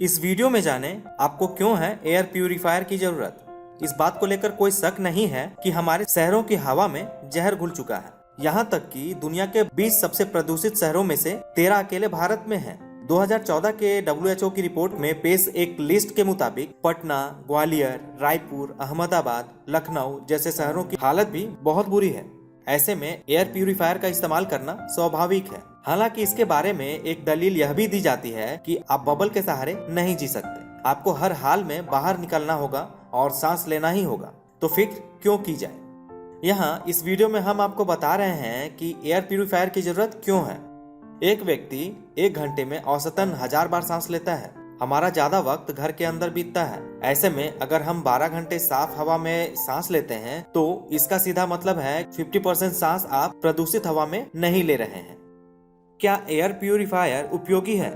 इस वीडियो में जाने आपको क्यों है एयर प्यूरिफायर की जरूरत। इस बात को लेकर कोई शक नहीं है कि हमारे शहरों की हवा में जहर घुल चुका है। यहाँ तक कि दुनिया के 20 सबसे प्रदूषित शहरों में से 13 अकेले भारत में हैं। 2014 के WHO की रिपोर्ट में पेश एक लिस्ट के मुताबिक पटना, ग्वालियर, रायपुर, अहमदाबाद, लखनऊ जैसे शहरों की हालत भी बहुत बुरी है। ऐसे में एयर प्यूरिफायर का इस्तेमाल करना स्वाभाविक है। हालांकि इसके बारे में एक दलील यह भी दी जाती है कि आप बबल के सहारे नहीं जी सकते। आपको हर हाल में बाहर निकलना होगा और सांस लेना ही होगा। तो फिक्र क्यों की जाए। यहाँ इस वीडियो में हम आपको बता रहे हैं कि एयर प्यूरिफायर की जरूरत क्यों है। एक व्यक्ति 1 घंटे में औसतन 1000 बार सांस लेता है। हमारा ज्यादा वक्त घर के अंदर बीतता है। ऐसे में अगर हम 12 घंटे साफ हवा में सांस लेते हैं तो इसका सीधा मतलब है 50% सांस आप प्रदूषित हवा में नहीं ले रहे हैं। क्या एयर प्यूरिफायर उपयोगी है?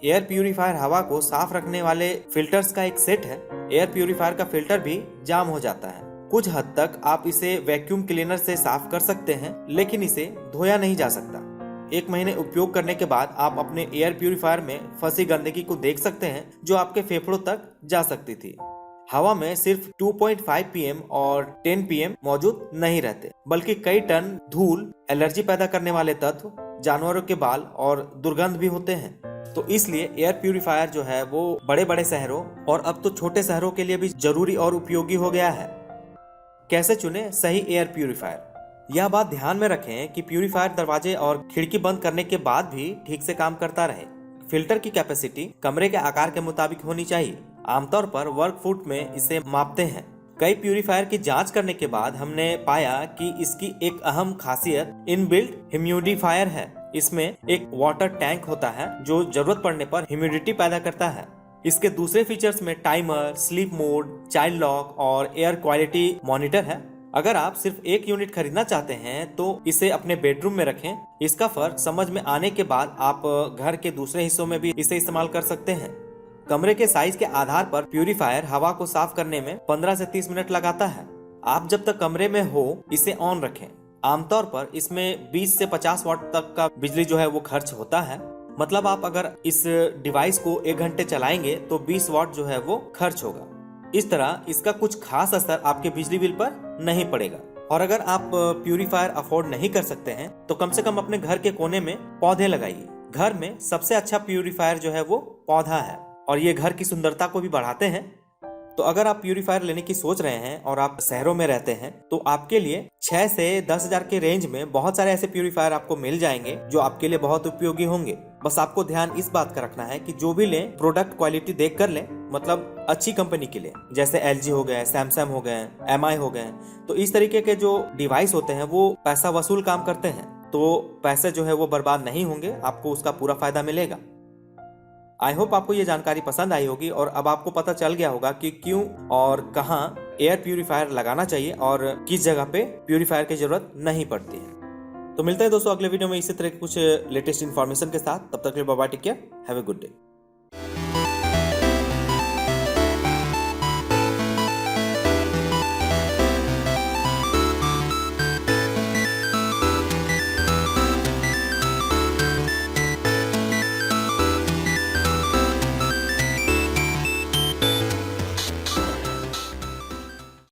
एयर प्यूरिफायर हवा को साफ रखने वाले फिल्टर्स का एक सेट है। एयर प्यूरिफायर का फिल्टर भी जाम हो जाता है। कुछ हद तक आप इसे वैक्यूम क्लीनर से साफ कर सकते हैं, लेकिन इसे धोया नहीं जा सकता। 1 महीने उपयोग करने के बाद आप अपने एयर प्यूरिफायर में फंसी गंदगी को देख सकते हैं जो आपके फेफड़ों तक जा सकती थी। हवा में सिर्फ 2.5 pm और 10 pm मौजूद नहीं रहते, बल्कि कई टन धूल, एलर्जी पैदा करने वाले तत्व, जानवरों के बाल और दुर्गंध भी होते हैं। तो इसलिए एयर प्यूरिफायर जो है वो बड़े बड़े शहरों और अब तो छोटे शहरों के लिए भी जरूरी और उपयोगी हो गया है। कैसे चुने सही एयर प्यूरिफायर? यह बात ध्यान में रखें कि प्यूरिफायर दरवाजे और खिड़की बंद करने के बाद भी ठीक से काम करता रहे। फिल्टर की कैपेसिटी कमरे के आकार के मुताबिक होनी चाहिए। आमतौर पर वर्ग फुट में इसे मापते हैं। कई प्यूरिफायर की जांच करने के बाद हमने पाया कि इसकी एक अहम खासियत इनबिल्ट ह्यूमिडिफायर है। इसमें एक वाटर टैंक होता है जो जरूरत पड़ने पर ह्यूमिडिटी पैदा करता है। इसके दूसरे फीचर्स में timer, sleep mode, child lock और एयर क्वालिटी मॉनिटर है। अगर आप सिर्फ 1 यूनिट खरीदना चाहते हैं तो इसे अपने बेडरूम में रखें। इसका फर्क समझ में आने के बाद आप घर के दूसरे हिस्सों में भी इसे इस्तेमाल कर सकते हैं। कमरे के साइज के आधार पर प्यूरिफायर हवा को साफ करने में 15 से 30 मिनट लगाता है। आप जब तक कमरे में हो इसे ऑन रखें। आमतौर पर इसमें 20 से 50 वाट तक का बिजली जो है वो खर्च होता है। मतलब आप अगर इस डिवाइस को 1 घंटे चलाएंगे तो 20 वाट जो है वो खर्च होगा। इस तरह इसका कुछ खास असर आपके बिजली बिल पर नहीं पड़ेगा। और अगर आप प्यूरिफायर अफोर्ड नहीं कर सकते हैं तो कम से कम अपने घर के कोने में पौधे लगाइए। घर में सबसे अच्छा प्यूरिफायर जो है वो पौधा है और ये घर की सुंदरता को भी बढ़ाते हैं। तो अगर आप प्यूरिफायर लेने की सोच रहे हैं और आप शहरों में रहते हैं तो आपके लिए 6 से 10,000 के रेंज में बहुत सारे ऐसे प्यूरिफायर आपको मिल जाएंगे जो आपके लिए बहुत उपयोगी होंगे। बस आपको ध्यान इस बात का रखना है कि जो भी लें प्रोडक्ट क्वालिटी देख कर लें, मतलब अच्छी कंपनी के लिए, जैसे LG हो गए, सैमसंग हो गए, MI हो गए। तो इस तरीके के जो डिवाइस होते हैं वो पैसा वसूल काम करते हैं, तो पैसे जो है वो बर्बाद नहीं होंगे, आपको उसका पूरा फायदा मिलेगा। आई होप आपको ये जानकारी पसंद आई होगी और अब आपको पता चल गया होगा कि क्यों और कहाँ एयर प्यूरिफायर लगाना चाहिए और किस जगह पे प्यूरिफायर की जरूरत नहीं पड़ती है। तो मिलते हैं दोस्तों अगले वीडियो में इसी तरह के कुछ लेटेस्ट इन्फॉर्मेशन के साथ। तब तक के लिए bye bye, take care, have a good day.